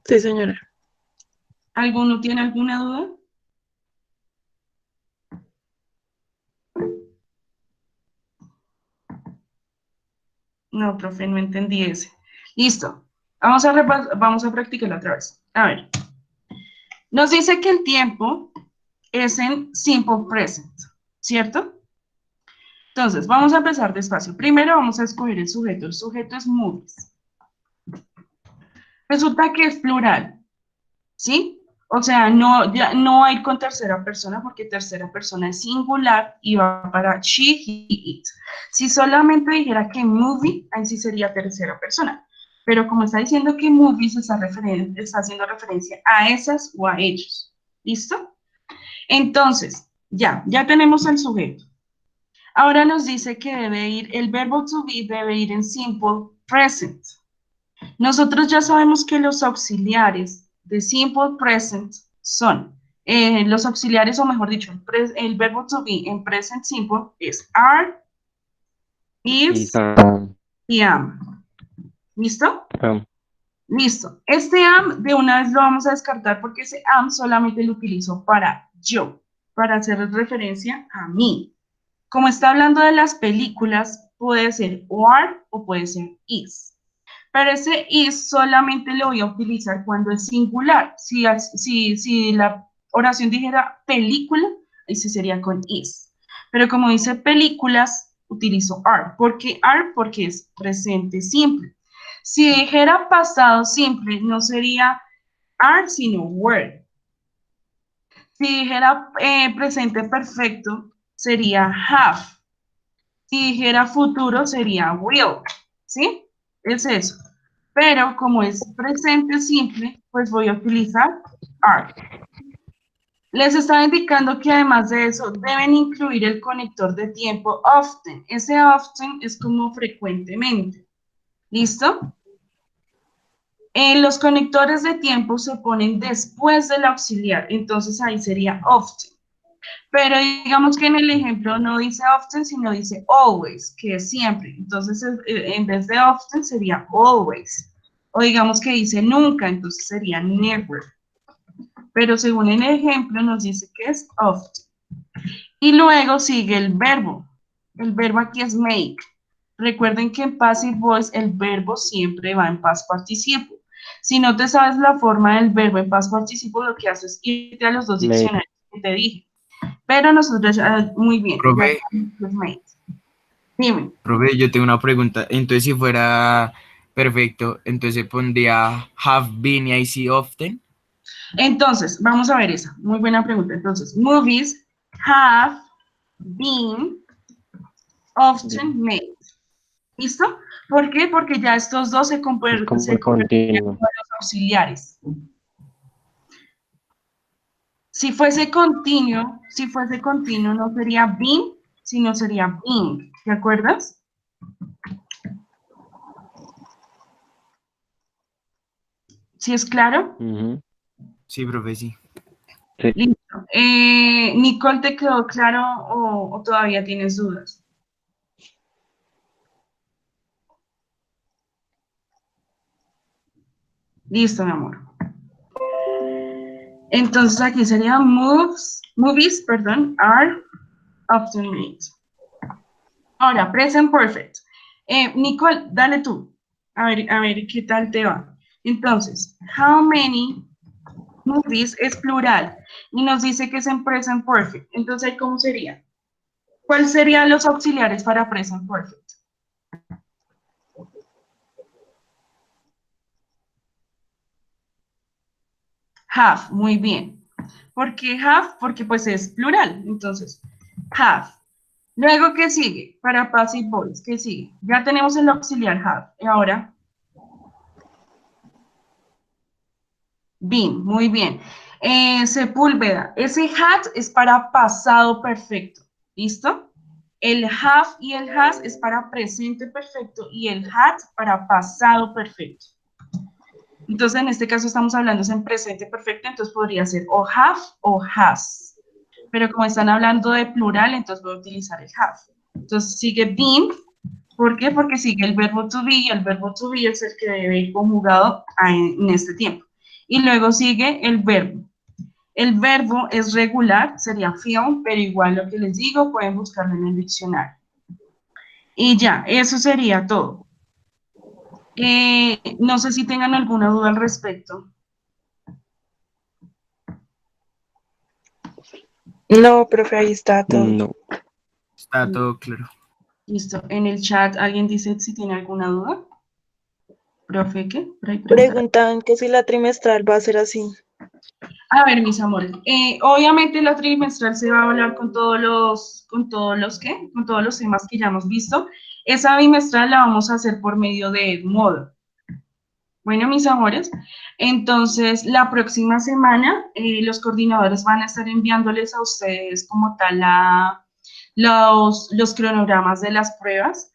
Sí, señora. ¿Alguno tiene alguna duda? No, profe, no entendí ese. Listo. Vamos a practicarlo otra vez. A ver. Nos dice que el tiempo es en simple present, ¿cierto? Entonces, vamos a empezar despacio. Primero vamos a escoger el sujeto. El sujeto es movies. Resulta que es plural, ¿sí? O sea, no hay con tercera persona porque tercera persona es singular y va para she, he, it. Si solamente dijera que movie, ahí sí sería tercera persona. Pero como está diciendo que movies está haciendo referencia a esas o a ellos. ¿Listo? Entonces, ya tenemos al sujeto. Ahora nos dice que debe ir, el verbo to be debe ir en simple present. Nosotros ya sabemos que los auxiliares de simple present son, los auxiliares, o mejor dicho, el verbo to be en present simple es are, is y am. ¿Listo? Listo. Este am de una vez lo vamos a descartar porque ese am solamente lo utilizo para yo, para hacer referencia a mí. Como está hablando de las películas, puede ser are o puede ser is. Pero ese is solamente lo voy a utilizar cuando es singular. Si la oración dijera película, ese sería con is. Pero como dice películas, utilizo are. ¿Por qué are? Porque es presente simple. Si dijera pasado simple, no sería are, sino were. Si dijera presente perfecto, sería have. Si dijera futuro, sería will. ¿Sí? Es eso. Pero como es presente simple, pues voy a utilizar are. Les estaba indicando que además de eso, deben incluir el conector de tiempo often. Ese often es como frecuentemente. ¿Listo? Los conectores de tiempo se ponen después del auxiliar, entonces ahí sería often. Pero digamos que en el ejemplo no dice often, sino dice always, que es siempre. Entonces, en vez de often sería always. O digamos que dice nunca, entonces sería never. Pero según el ejemplo nos dice que es often. Y luego sigue el verbo. El verbo aquí es make. Recuerden que en passive voice el verbo siempre va en past participle. Si no te sabes la forma del verbo en past participle, lo que haces es irte a los dos diccionarios que te dije. Pero nosotros, muy bien. Profe, Dime. profe, yo tengo una pregunta. Entonces, si fuera perfecto, entonces pondría have been y I see often. Entonces, vamos a ver esa. Muy buena pregunta. Entonces, movies have been often made. ¿Listo? ¿Por qué? Porque ya estos dos se convierten en continuo. los auxiliares. Si fuese continuo, no sería been, sino sería being. ¿Te acuerdas? ¿Sí es claro? Sí, profe, sí. Listo. Nicole, ¿te quedó claro o todavía tienes dudas? Listo, mi amor. Entonces aquí sería movies, perdón, are often made. Ahora, present perfect. Nicole, dale tú. A ver qué tal te va. Entonces, how many movies es plural y nos dice que es en present perfect. Entonces, ¿cómo sería? ¿Cuáles serían los auxiliares para present perfect? Have, muy bien. ¿Por qué have? Porque pues es plural. Entonces, have. Luego, ¿qué sigue? Para passive voice, ¿qué sigue? Ya tenemos el auxiliar have. Y ahora, been, muy bien. Sepúlveda, ese had es para pasado perfecto. ¿Listo? El have y el has es para presente perfecto y el had para pasado perfecto. Entonces, en este caso estamos hablando en presente perfecto, entonces podría ser o have o has. Pero como están hablando de plural, entonces voy a utilizar el have. Entonces sigue been. ¿Por qué? Porque sigue el verbo to be y el verbo to be es el que debe ir conjugado en este tiempo. Y luego sigue el verbo. El verbo es regular, sería film, pero igual lo que les digo, pueden buscarlo en el diccionario. Y ya, eso sería todo. No sé si tengan alguna duda al respecto. No, profe, ahí está todo. No. Está todo claro. Listo. En el chat, ¿alguien dice si tiene alguna duda? ¿Profe qué? Por ahí pregunta. Preguntan que si la trimestral va a ser así. A ver, mis amores, obviamente la trimestral se va a hablar con todos los temas que ya hemos visto. Esa bimestral la vamos a hacer por medio de Moodle. Bueno, mis amores, entonces la próxima semana los coordinadores van a estar enviándoles a ustedes como tal los cronogramas de las pruebas.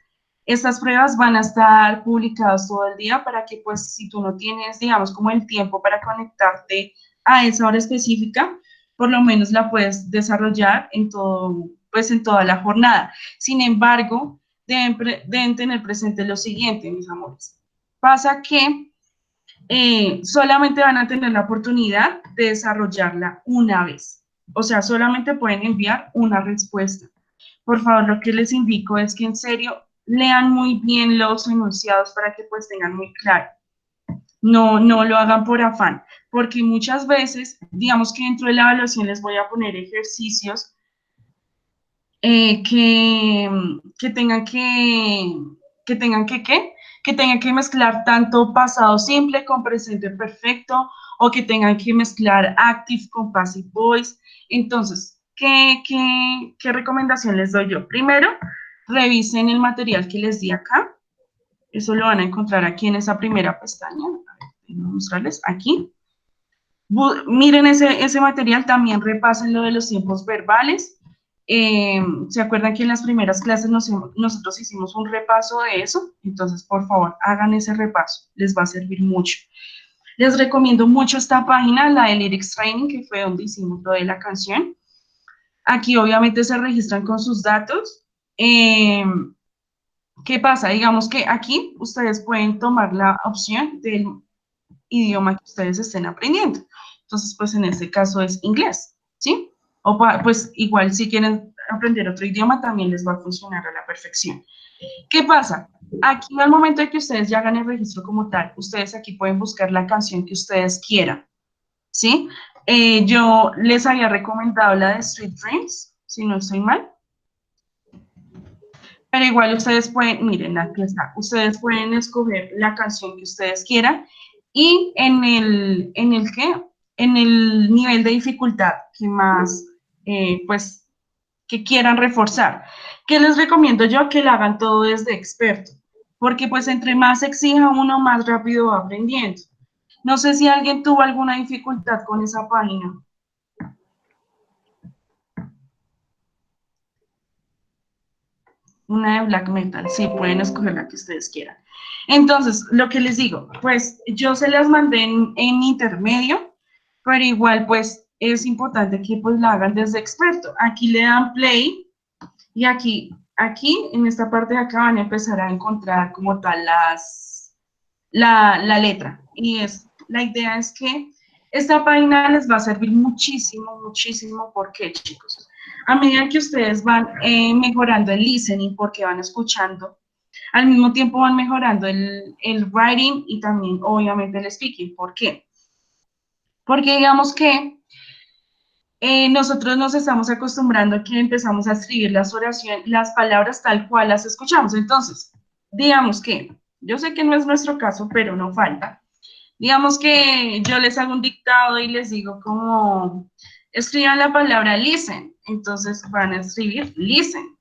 Estas pruebas van a estar publicadas todo el día para que, pues, si tú no tienes, digamos, como el tiempo para conectarte a esa hora específica, por lo menos la puedes desarrollar en todo, pues, en toda la jornada. Sin embargo, deben tener presente lo siguiente, mis amores. Pasa que solamente van a tener la oportunidad de desarrollarla una vez. O sea, solamente pueden enviar una respuesta. Por favor, lo que les indico es que en serio lean muy bien los enunciados para que pues tengan muy claro. No lo hagan por afán, porque muchas veces, digamos que dentro de la evaluación les voy a poner ejercicios que tengan que mezclar tanto pasado simple con presente perfecto, o que tengan que mezclar active con passive voice. Entonces, ¿qué recomendación les doy yo? Primero, revisen el material que les di acá. Eso lo van a encontrar aquí en esa primera pestaña. A ver, voy a mostrarles aquí. Miren ese material, también repasen lo de los tiempos verbales. ¿Se acuerdan que en las primeras clases nosotros hicimos un repaso de eso? Entonces, por favor, hagan ese repaso, les va a servir mucho. Les recomiendo mucho esta página, la de Lyrics Training, que fue donde hicimos lo de la canción. Aquí obviamente se registran con sus datos. ¿Qué pasa? Digamos que aquí ustedes pueden tomar la opción del idioma que ustedes estén aprendiendo. Entonces, pues en este caso es inglés, ¿sí? O pues igual si quieren aprender otro idioma también les va a funcionar a la perfección. ¿Qué pasa? Aquí al momento de que ustedes ya hagan el registro como tal, ustedes aquí pueden buscar la canción que ustedes quieran, ¿sí? Yo les había recomendado la de Sweet Dreams, si no estoy mal. Pero igual ustedes pueden, miren, aquí está, ustedes pueden escoger la canción que ustedes quieran y en el nivel de dificultad que más, pues, que quieran reforzar. ¿Qué les recomiendo yo? Que lo hagan todo desde experto, porque pues entre más exija uno, más rápido va aprendiendo. No sé si alguien tuvo alguna dificultad con esa página. Una de black metal, sí, pueden escoger la que ustedes quieran. Entonces, lo que les digo, pues yo se las mandé en intermedio, pero igual pues es importante que pues la hagan desde experto. Aquí le dan play y aquí en esta parte de acá van a empezar a encontrar como tal la letra. Y es la idea es que esta página les va a servir muchísimo, muchísimo. ¿Por qué, chicos? A medida que ustedes van mejorando el listening, porque van escuchando, al mismo tiempo van mejorando el writing y también, obviamente, el speaking. ¿Por qué? Porque digamos que nosotros nos estamos acostumbrando a que empezamos a escribir las oraciones, las palabras tal cual las escuchamos. Entonces, digamos que, yo sé que no es nuestro caso, pero no falta. Digamos que yo les hago un dictado y les digo como, escriban la palabra listen. Entonces van a escribir listen.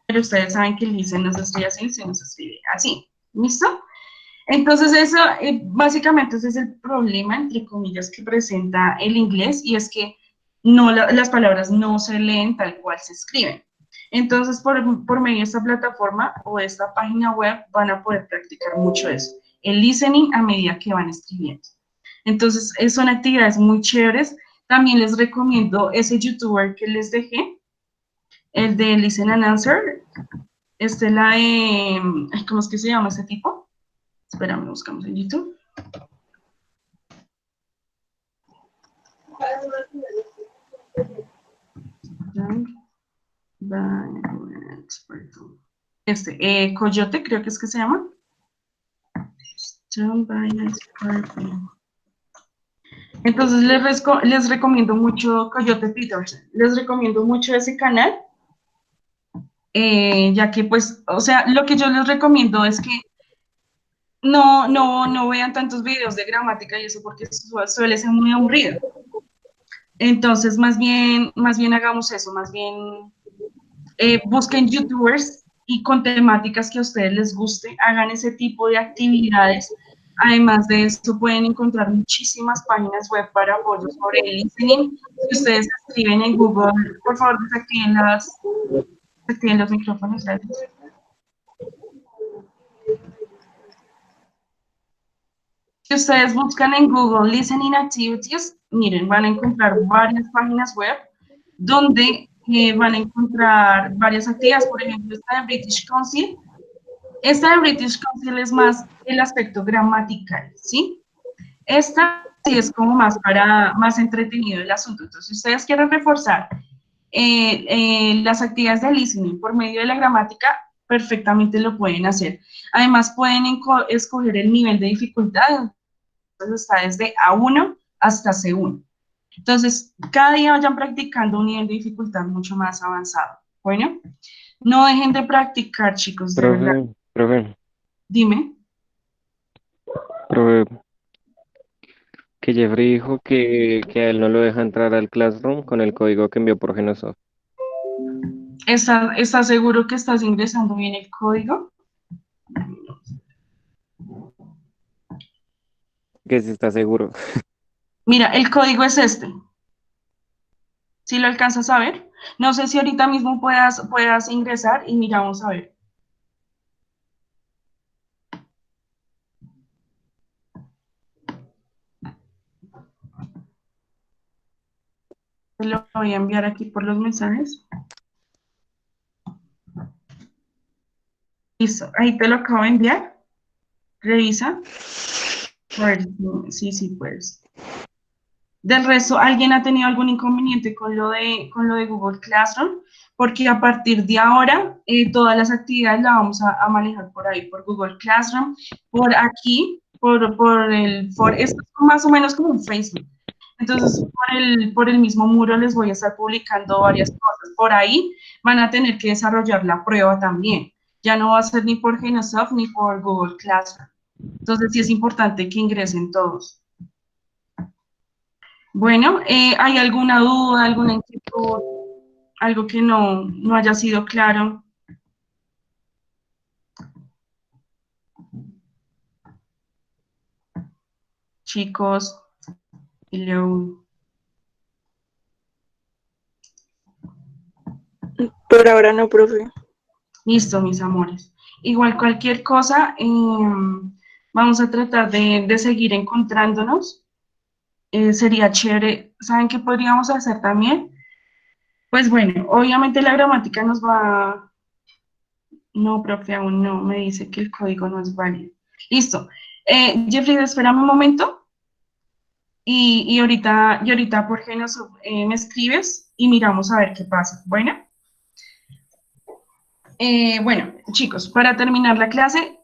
Pero ustedes saben que listen no se escribe así, sino se escribe así. ¿Listo? Entonces eso, básicamente ese es el problema, entre comillas, que presenta el inglés, y es que no, las palabras no se leen tal cual se escriben. Entonces, por medio de esta plataforma o esta página web van a poder practicar mucho eso, el listening a medida que van escribiendo. Entonces, son actividades muy chéveres. También les recomiendo ese youtuber que les dejé, el de Listen and Answer. La de, ¿cómo es que se llama ese tipo? Espérame, buscamos en YouTube. Coyote, creo que es que se llama. Entonces les recomiendo mucho Coyote Peterson. Les recomiendo mucho ese canal, ya que pues, o sea, lo que yo les recomiendo es que no vean tantos videos de gramática y eso, porque suele ser muy aburrido. Entonces, más bien hagamos eso, más bien busquen youtubers y con temáticas que a ustedes les guste, hagan ese tipo de actividades. Además de eso, pueden encontrar muchísimas páginas web para apoyo sobre el listening. Si ustedes escriben en Google, por favor, desactiven los micrófonos, gracias. Si ustedes buscan en Google Listening Activities, miren, van a encontrar varias páginas web donde van a encontrar varias actividades. Por ejemplo, esta de British Council. Esta de British Council es más el aspecto gramatical, ¿sí? Esta sí es como más entretenido el asunto. Entonces, si ustedes quieren reforzar las actividades de listening por medio de la gramática, perfectamente lo pueden hacer. Además, pueden escoger el nivel de dificultad. Entonces, está desde A1 hasta C1. Entonces, cada día vayan practicando un nivel de dificultad mucho más avanzado. Bueno, no dejen de practicar, chicos, de verdad. Profe, Dime. profe, que Jeffrey dijo que a él no lo deja entrar al Classroom con el código que envió por Genosoft. ¿Estás seguro que estás ingresando bien el código? Que si está seguro. Mira, el código es este. ¿Sí lo alcanzas a ver? No sé si ahorita mismo puedas ingresar y miramos a ver. Te lo voy a enviar aquí por los mensajes. Listo, ahí te lo acabo de enviar. Revisa. A ver, sí, pues. Del resto, ¿alguien ha tenido algún inconveniente con lo de Google Classroom? Porque a partir de ahora, todas las actividades las vamos a manejar por ahí, por Google Classroom, por aquí, esto es más o menos como un Facebook. Entonces, por el mismo muro les voy a estar publicando varias cosas. Por ahí van a tener que desarrollar la prueba también. Ya no va a ser ni por Genosoft ni por Google Classroom. Entonces, sí es importante que ingresen todos. Bueno, ¿hay alguna duda, alguna inquietud, algo que no haya sido claro? Chicos, hello. Por ahora no, profe. Listo, mis amores. Igual cualquier cosa, vamos a tratar de seguir encontrándonos. Sería chévere. ¿Saben qué podríamos hacer también? Pues bueno, obviamente la gramática nos va... No, profe, aún no, me dice que el código no es válido. Listo. Jeffrey, espérame un momento. y ahorita por qué me escribes y miramos a ver qué pasa. Bueno, chicos, para terminar la clase,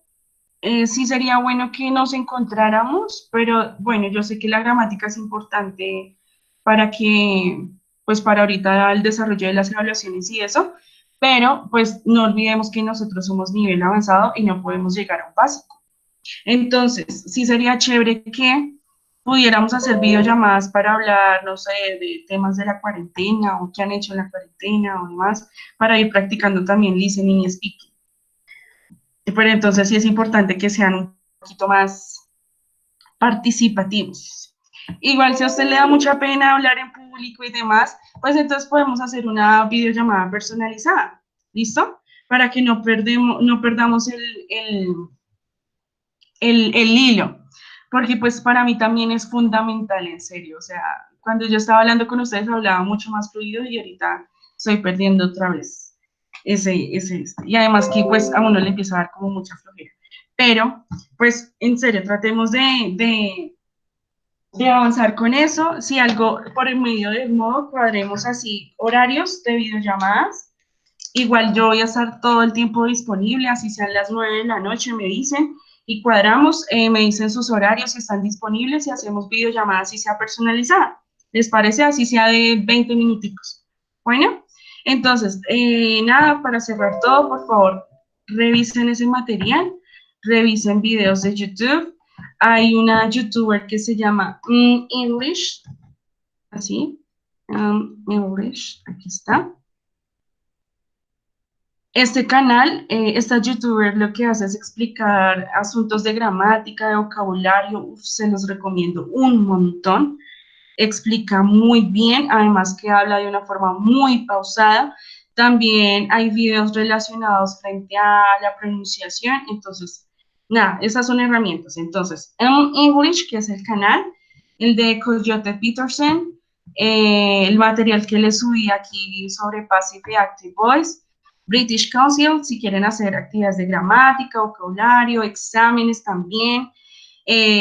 sí sería bueno que nos encontráramos, pero bueno, yo sé que la gramática es importante para que, pues para ahorita el desarrollo de las evaluaciones y eso, pero pues no olvidemos que nosotros somos nivel avanzado y no podemos llegar a un básico. Entonces, sí sería chévere que pudiéramos hacer videollamadas para hablar, no sé, de temas de la cuarentena o qué han hecho en la cuarentena o demás, para ir practicando también listening y speaking. Pero entonces sí es importante que sean un poquito más participativos. Igual si a usted le da mucha pena hablar en público y demás, pues entonces podemos hacer una videollamada personalizada, ¿listo? Para que no perdamos el hilo, porque pues para mí también es fundamental, en serio, o sea, cuando yo estaba hablando con ustedes hablaba mucho más fluido y ahorita estoy perdiendo otra vez y además que pues a uno le empieza a dar como mucha flojera, pero pues en serio, tratemos de avanzar con eso, si algo por el medio del modo, cuadremos así horarios de videollamadas. Igual yo voy a estar todo el tiempo disponible, así sean las 9 de la noche, me dicen, y cuadramos, me dicen sus horarios si están disponibles y hacemos videollamadas si sea personalizada. ¿Les parece? Así sea de 20 minuticos. Bueno, entonces, nada, para cerrar todo, por favor, revisen ese material, revisen videos de YouTube. Hay una youtuber que se llama English, así, English, aquí está. Este canal, esta youtuber lo que hace es explicar asuntos de gramática, de vocabulario, se los recomiendo un montón, explica muy bien, además que habla de una forma muy pausada, también hay videos relacionados frente a la pronunciación, entonces, nada, esas son herramientas, entonces, English, que es el canal, el de Coyote Peterson, el material que les subí aquí sobre Passive y Active Voice, British Council, si quieren hacer actividades de gramática, vocabulario, exámenes también,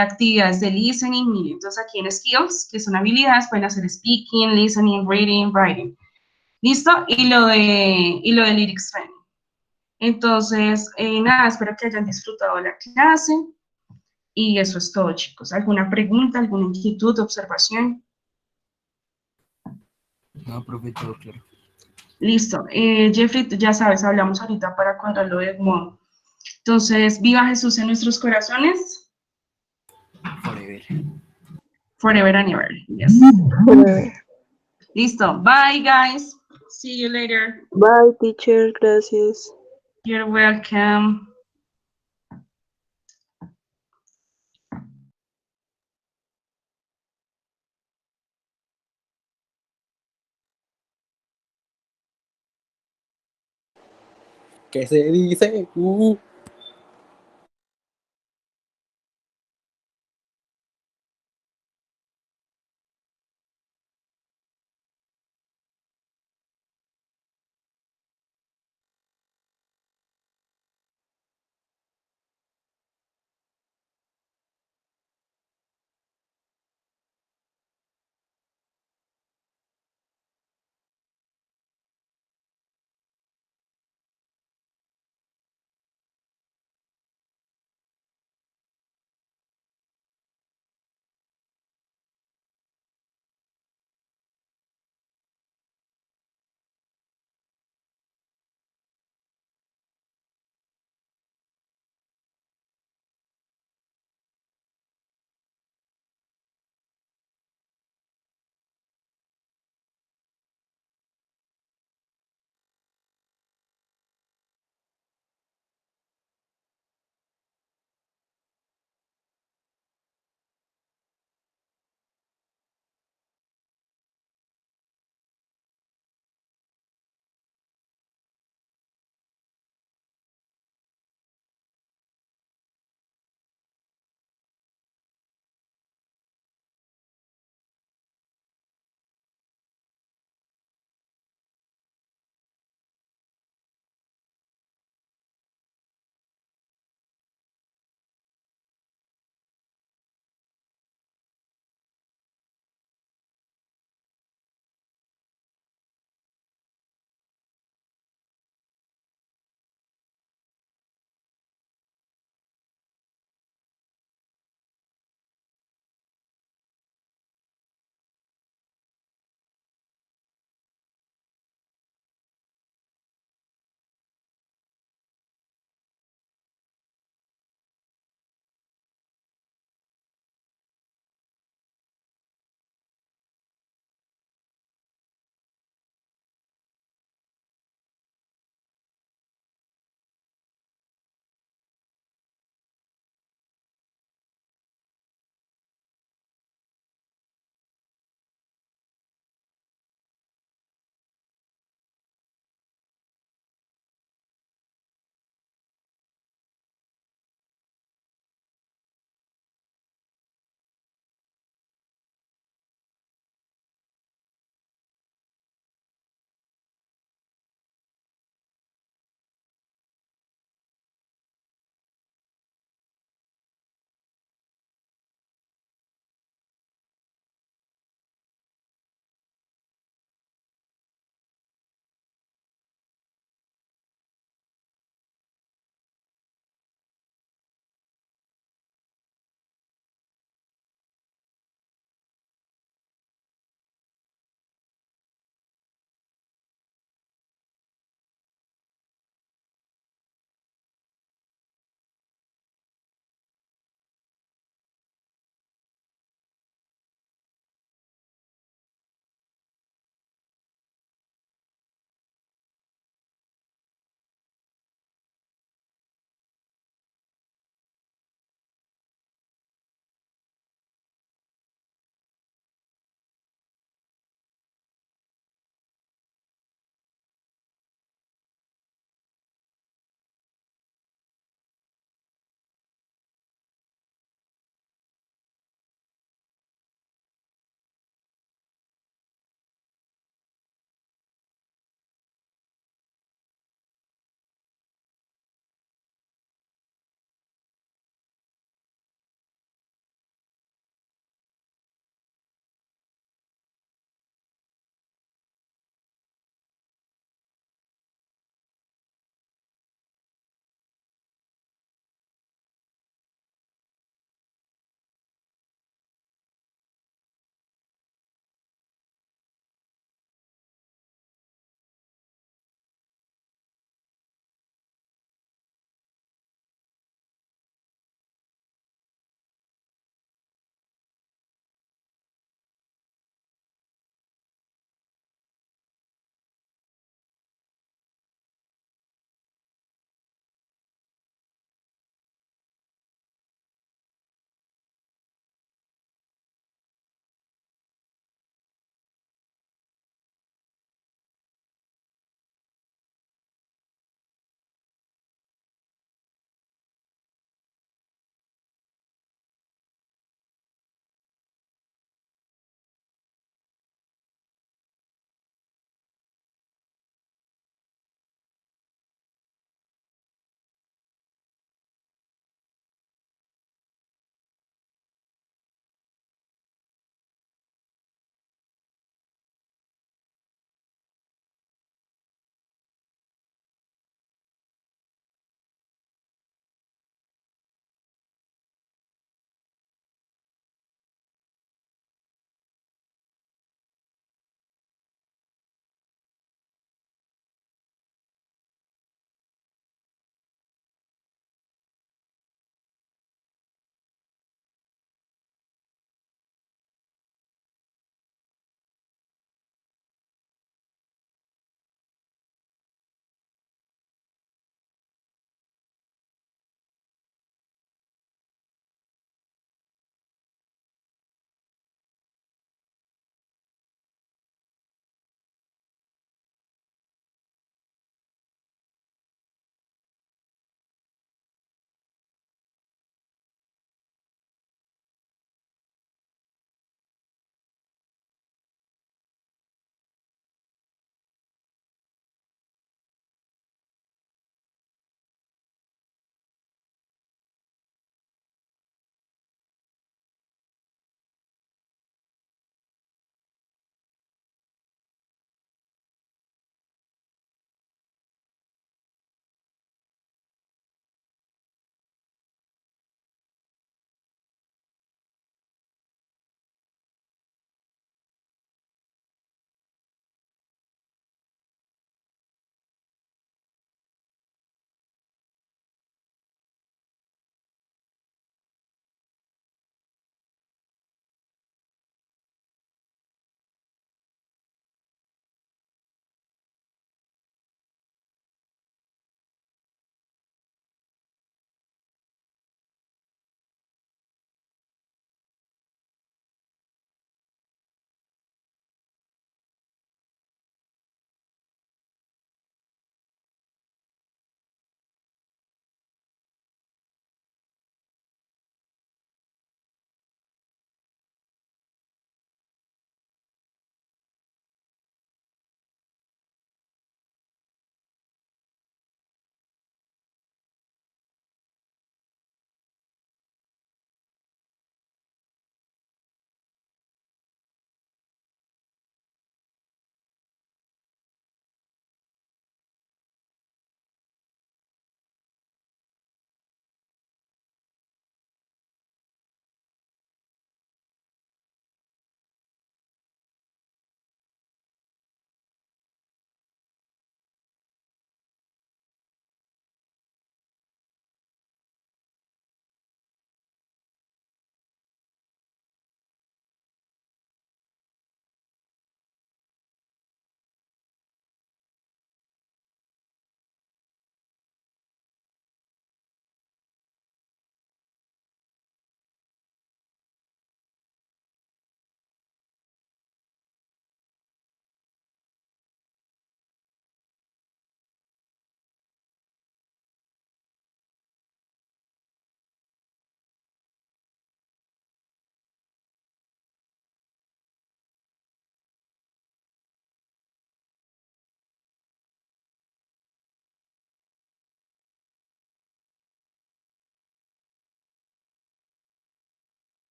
actividades de listening, miren, entonces aquí en skills, que son habilidades, pueden hacer speaking, listening, reading, writing. ¿Listo? Y lo de lyrics training. Entonces, nada, espero que hayan disfrutado la clase. Y eso es todo, chicos. ¿Alguna pregunta, alguna inquietud, observación? No, profe, todo claro. Listo. Jeffrey, tú ya sabes, hablamos ahorita para cuadrarlo de modo. Entonces, viva Jesús en nuestros corazones. Forever. Forever and ever. Yes. Listo. Bye, guys. See you later. Bye, teacher. Gracias. You're welcome. ¿Qué se dice?